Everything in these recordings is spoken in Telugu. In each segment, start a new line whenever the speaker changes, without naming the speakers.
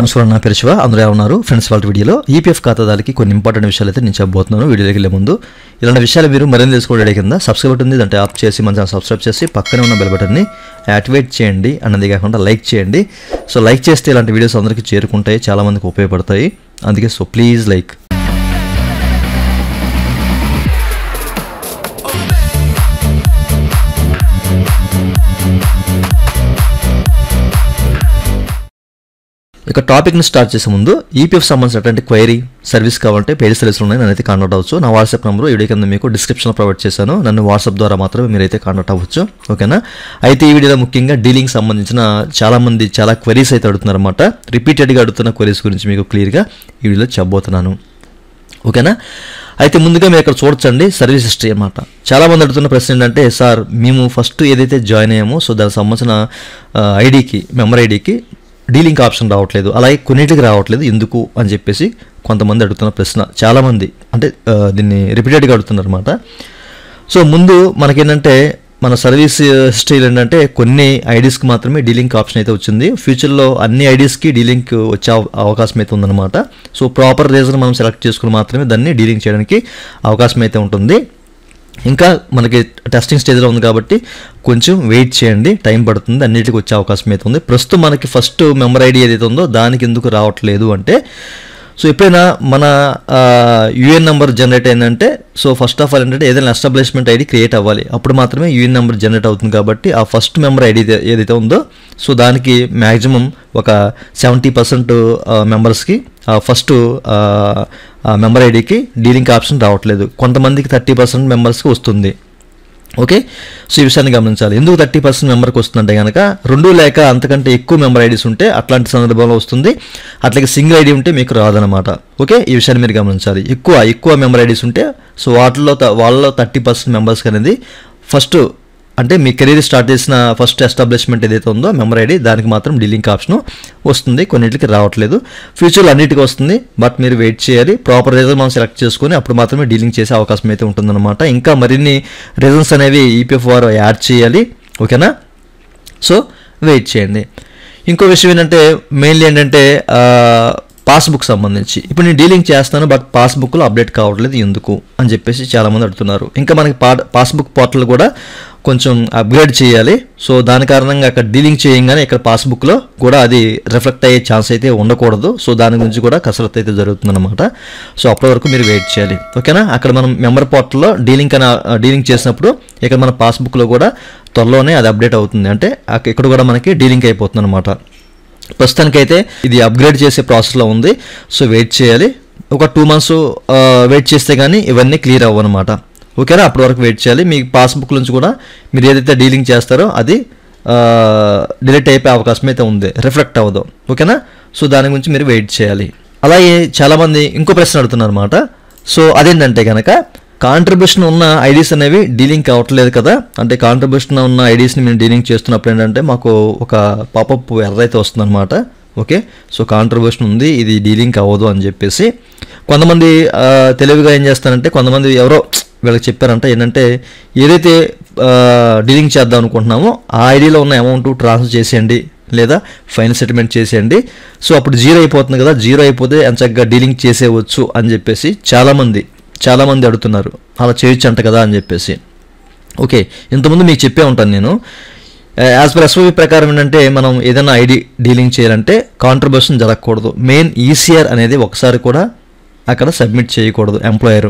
నమస్కారం, నా పేరు శివ. అందరూ ఎలా ఉన్నారు ఫ్రెండ్స్? వాళ్ళ వీడియోలో ఈపీఎఫ్ ఖాతాదారులకి కొన్ని ఇంపార్టెంట్ విషయాలు అయితే నేను చెప్పబోతున్నాను. వీడియోకి వెళ్ళే ముందు ఇలాంటి విషయాలు మీరు మరింత తెలుసుకోవడానికి కింద సబ్స్క్రైబ్ బటన్ ఉంది, అంటే ఆఫ్ చేసి మన ఛానల్ సబ్స్క్రైబ్ చేసి పక్కనే ఉన్న బెల్ బటన్ని యాక్టివేట్ చేయండి. అన్నది కాకుండా లైక్ చేయండి. సో లైక్ చేస్తే ఇలాంటి వీడియోస్ అందరికీ చేరుకుంటాయి, చాలామందికి ఉపయోగపడతాయి. అందుకే సో ప్లీజ్ లైక్. ఇక టాపిక్ని స్టార్ట్ చేసే ముందు ఈపీఎఫ్ సంబంధించినటువంటి క్వైరీ సర్వీస్ కావాలంటే పెయిడ్ సర్వీసులు ఉన్నాయి, నన్ను అయితే కాంటాక్ట్ అవ్వచ్చు. నా వాట్సాప్ నెంబర్ వీడియో కింద మీకు డిస్క్రిప్షన్లో ప్రొవైడ్ చేశాను. నన్ను వాట్సాప్ ద్వారా మాత్రమే మీరైతే కాంటాక్ట్ అవ్వచ్చు, ఓకేనా? అయితే ఈ వీడియోలో ముఖ్యంగా డీలింగ్ సంబంధించిన చాలామంది చాలా క్వైరీస్ అయితే అడుగుతున్నారు అనమాట. రిపీటెడ్గా అడుగుతున్న క్వైరీస్ గురించి మీకు క్లియర్గా ఈ వీడియోలో చెప్పబోతున్నాను, ఓకేనా? అయితే ముందుగా మీరు ఇక్కడ చూడొచ్చండి సర్వీస్ హిస్టరీ అనమాట. చాలామంది అడుగుతున్న ప్రశ్న ఏంటంటే, సార్ మేము ఫస్ట్ ఏదైతే జాయిన్ అయ్యామో సో దానికి సంబంధించిన ఐడికి, మెంబర్ ఐడికి డీలింక్ ఆప్షన్ రావట్లేదు, అలాగే కొన్నిటికి రావట్లేదు, ఎందుకు అని చెప్పేసి కొంతమంది అడుగుతున్న ప్రశ్న. చాలామంది అంటే దీన్ని రిపీటెడ్గా అడుగుతున్నారు అనమాట. సో ముందు మనకేంటంటే మన సర్వీస్ హిస్టరీలో ఏంటంటే కొన్ని ఐడీస్కి మాత్రమే డీలింక్ ఆప్షన్ అయితే వచ్చింది. ఫ్యూచర్లో అన్ని ఐడీస్కి డీలింక్ వచ్చే అవకాశం అయితే ఉందన్నమాట. సో ప్రాపర్ రీజన్ మనం సెలెక్ట్ చేసుకుని మాత్రమే దాన్ని డీలింక్ చేయడానికి అవకాశం అయితే ఉంటుంది. ఇంకా మనకి టెస్టింగ్ స్టేజ్లో ఉంది కాబట్టి కొంచెం వెయిట్ చేయండి, టైం పడుతుంది, అన్నిటికీ వచ్చే అవకాశం అయితే ఉంది. ప్రస్తుతం మనకి ఫస్ట్ మెంబర్ ఐడి ఏదైతే ఉందో దానికి ఎందుకు రావట్లేదు అంటే, సో ఎప్పుడైనా మన యూఎన్ నెంబర్ జనరేట్ అయిందంటే, సో ఫస్ట్ ఆఫ్ ఆల్ ఏంటంటే ఏదైనా ఎస్టాబ్లిష్మెంట్ ఐడి క్రియేట్ అవ్వాలి, అప్పుడు మాత్రమే యూఎన్ నెంబర్ జనరేట్ అవుతుంది. కాబట్టి ఆ ఫస్ట్ మెంబర్ ఐడి ఏదైతే ఉందో సో దానికి మ్యాక్సిమం ఒక 70% మెంబర్స్కి ఫస్ట్ మెంబర్ ఐడికి డీలింక్ ఆప్షన్ రావట్లేదు. కొంతమందికి 30% మెంబర్స్కి వస్తుంది, ఓకే? సో ఈ విషయాన్ని గమనించాలి. ఎందుకు 30% మెంబర్కి వస్తుందంటే కనుక 2 లేక అంతకంటే ఎక్కువ మెంబర్ ఐడీస్ ఉంటే అట్లాంటి సందర్భంలో వస్తుంది, అట్లాగే సింగిల్ ఐడి ఉంటే మీకు రాదనమాట, ఓకే? ఈ విషయాన్ని మీరు గమనించాలి. ఎక్కువ మెంబర్ ఐడీస్ ఉంటే సో వాళ్ళలో 30% మెంబర్స్కి అనేది ఫస్ట్ అంటే మీ కెరీర్ స్టార్ట్ చేసిన ఫస్ట్ ఎస్టాబ్లిష్మెంట్ ఏదైతే ఉందో మెంబర్ ఐడి దానికి మాత్రం డీలింక్ ఆప్షన్ వస్తుంది, కొన్నింటికి రావట్లేదు. ఫ్యూచర్లో అన్నిటికీ వస్తుంది, బట్ మీరు వెయిట్ చేయాలి. ప్రాపర్ రీజన్ మనం సెలెక్ట్ చేసుకొని అప్పుడు మాత్రమే డీలింగ్ చేసే అవకాశం అయితే ఉంటుందన్నమాట. ఇంకా మరిన్ని రీజన్స్ అనేవి ఈపీఎఫ్ వారు యాడ్ చేయాలి, ఓకేనా? సో వెయిట్ చేయండి. ఇంకో విషయం ఏంటంటే మెయిన్లీ ఏంటంటే పాస్బుక్ సంబంధించి ఇప్పుడు నేను డీలింగ్ చేస్తాను, బట్ పాస్బుక్లో అప్డేట్ కావట్లేదు, ఎందుకు అని చెప్పేసి చాలామంది అడుగుతున్నారు. ఇంకా మనకి పాస్బుక్ పోర్టల్ కూడా కొంచెం అప్గ్రేడ్ చేయాలి. సో దాని కారణంగా అక్కడ డీలింగ్ చేయగానే ఇక్కడ పాస్బుక్లో కూడా అది రిఫ్లెక్ట్ అయ్యే ఛాన్స్ అయితే ఉండకూడదు. సో దాని గురించి కూడా కసరత్తు అయితే జరుగుతుందన్నమాట. సో అప్పటి వరకు మీరు వెయిట్ చేయాలి, ఓకేనా? అక్కడ మనం మెంబర్ పోర్టల్లో డీలింగ్ చేసినప్పుడు ఇక్కడ మన పాస్బుక్లో కూడా త్వరలోనే అది అప్డేట్ అవుతుంది, అంటే ఇక్కడ కూడా మనకి డీలింగ్ అయిపోతుంది అనమాట. ప్రస్తుతానికైతే ఇది అప్గ్రేడ్ చేసే ప్రాసెస్లో ఉంది, సో వెయిట్ చేయాలి. ఒక 2 months వెయిట్ చేస్తే కానీ ఇవన్నీ క్లియర్ అవ్వనమాట, ఓకేనా? అప్పటి వరకు వెయిట్ చేయాలి. మీ పాస్బుక్ నుంచి కూడా మీరు ఏదైతే డీలింగ్ చేస్తారో అది డిలీట్ అయిపోయే అవకాశం అయితే ఉంది, రిఫ్లెక్ట్ అవ్వదు, ఓకేనా? సో దాని గురించి మీరు వెయిట్ చేయాలి. అలాగే చాలామంది ఇంకో ప్రశ్న అడుగుతున్నారు అనమాట. సో అదేంటంటే కనుక కాంట్రిబ్యూషన్ ఉన్న ఐడీస్ అనేవి డీలింగ్ అవ్వట్లేదు కదా, అంటే కాంట్రిబ్యూషన్ ఉన్న ఐడీస్ని మేము డీలింగ్ చేస్తున్నప్పుడు ఏంటంటే మాకు ఒక పాపప్ ఎర్రర్ అయితే వస్తుందన్నమాట, ఓకే? సో కాంట్రిబ్యూషన్ ఉంది, ఇది డీలింగ్ అవ్వదు అని చెప్పేసి కొంతమంది తెలివిగా ఏం చేస్తారంటే, కొంతమంది ఎవరో వీళ్ళకి చెప్పారంట ఏంటంటే ఏదైతే డీలింగ్ చేద్దాం అనుకుంటున్నామో ఆ ఐడిలో ఉన్న అమౌంట్ ట్రాన్స్ఫర్ చేసేయండి లేదా ఫైనల్ సెటిల్మెంట్ చేసేయండి, సో అప్పుడు 0 అయిపోతుంది కదా, 0 అయిపోతే ఎంచక్కగా డీలింగ్ చేసేయవచ్చు అని చెప్పేసి చాలామంది అడుగుతున్నారు. అలా చేయొచ్చు అంట కదా అని చెప్పేసి, ఓకే? ఇంతకుముందు మీకు చెప్పే ఉంటాను నేను. యాజ్ పర్ ఎస్ఓపి ప్రకారం ఏంటంటే మనం ఏదైనా ఐడి డీలింగ్ చేయాలంటే కాంట్రిబ్యూషన్ జరగకూడదు. మెయిన్ ఈసీఆర్ అనేది ఒకసారి కూడా అక్కడ సబ్మిట్ చేయకూడదు ఎంప్లాయర్,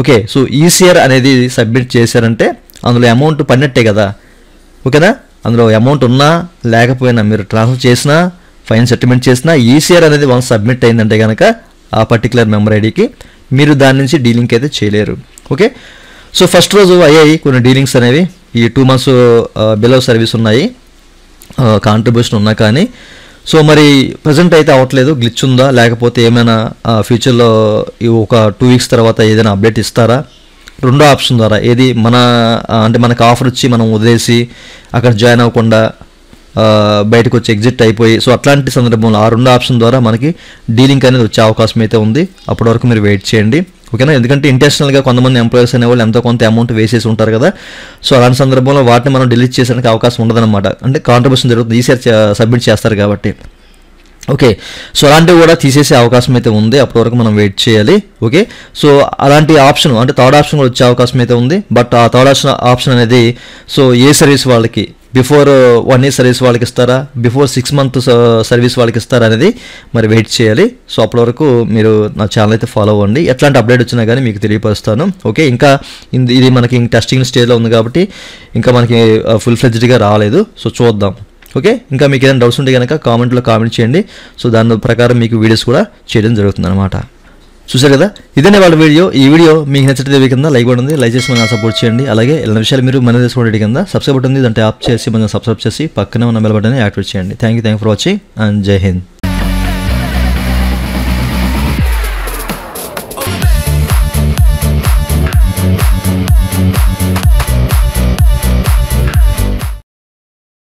ఓకే? సో ఈసీఆర్ అనేది సబ్మిట్ చేశారంటే అందులో అమౌంట్ పడినట్టే కదా, ఓకేనా? అందులో అమౌంట్ ఉన్నా లేకపోయినా మీరు ట్రాన్స్ఫర్ చేసినా ఫైన్ సెటిల్మెంట్ చేసినా ఈసీఆర్ అనేది వన్స్ సబ్మిట్ అయిందంటే కనుక ఆ పర్టికులర్ మెంబర్ ఐడికి మీరు దాని నుంచి డీలింగ్ అయితే చేయలేరు, ఓకే? సో ఫస్ట్ రోజు అయ్యాయి కొన్ని డీలింగ్స్ అనేవి. ఈ 2 months బిలో సర్వీస్ ఉన్నాయి, కాంట్రిబ్యూషన్ ఉన్నా కానీ. సో మరి ప్రజెంట్ అయితే అవ్వట్లేదు, గ్లిచ్ ఉందా లేకపోతే ఏమైనా ఫ్యూచర్లో ఒక 2 weeks తర్వాత ఏదైనా అప్డేట్ ఇస్తారా? రెండో ఆప్షన్ ద్వారా ఏది అంటే మనకు ఆఫర్ వచ్చి మనం వదిలేసి అక్కడ జాయిన్ అవ్వకుండా బయటకు వచ్చి ఎగ్జిట్ అయిపోయి, సో అట్లాంటి సందర్భంలో ఆ 2 ఆప్షన్ ద్వారా మనకి డీలింగ్ అనేది వచ్చే అవకాశం అయితే ఉంది. అప్పటి వరకు మీరు వెయిట్ చేయండి, ఓకేనా? ఎందుకంటే ఇంటెన్షనల్గా కొంతమంది ఎంప్లాయీస్ అనేవాళ్ళు ఎంతో కొంత అమౌంట్ వేసేసి ఉంటారు కదా, సో అలాంటి సందర్భంలో వాటిని మనం డిలీట్ చేసేందుకు అవకాశం ఉండదన్నమాట. అంటే కాంట్రిబ్యూషన్ జరుగుతుంది, ఈసీఆర్ సబ్మిట్ చేస్తారు కాబట్టి, ఓకే. సో అలాంటివి కూడా తీసేసే అవకాశం అయితే ఉంది. అప్పటి వరకు మనం వెయిట్ చేయాలి. ఓకే. సో అలాంటి ఆప్షన్ అంటే థర్డ్ ఆప్షన్ కూడా వచ్చే అవకాశం అయితే ఉంది. బట్ ఆ థర్డ్ ఆప్షన్ అనేది సో ఏ సర్వీస్ వాళ్ళకి బిఫోర్ 1 year సర్వీస్ వాళ్ళకి ఇస్తారా, బిఫోర్ 6 months సర్వీస్ వాళ్ళకి ఇస్తారా అనేది మరి వెయిట్ చేయాలి. సో అప్పటి వరకు మీరు నా ఛానల్ అయితే ఫాలో అవ్వండి. ఎట్లాంటి అప్డేట్ వచ్చినా కానీ మీకు తెలియపరుస్తాను. ఓకే. ఇంకా ఇది మనకి టెస్టింగ్ స్టేజ్లో ఉంది కాబట్టి ఇంకా మనకి ఫుల్ ఫ్లెడ్జ్డ్గా రాలేదు. సో చూద్దాం. ఓకే. ఇంకా మీకు ఏదైనా డౌట్స్ ఉంటే కనుక కామెంట్లో కామెంట్ చేయండి. సో దాని ప్రకారం మీకు వీడియోస్ కూడా చేయడం జరుగుతుంది అనమాట. చూసారు కదా, ఇదే వాళ్ళ వీడియో. ఈ వీడియో మీకు నచ్చితే కింద లైక్ ఉంటుంది, లైక్ చేసి మనం సపోర్ట్ చేయండి. అలాగే ఇలాంటి విషయాలు మీరు మన తెలుసుకోవడం కింద సబ్స్క్రైబ్ బటన్ ఉంది, దాన్ని ట్యాప్ చేసి మనం సబ్స్క్రైబ్ చేసి పక్కనే ఉన్న బెల్ బటన్ యాక్టివేట్ చేయండి. Thank you for watching and జై హింద్.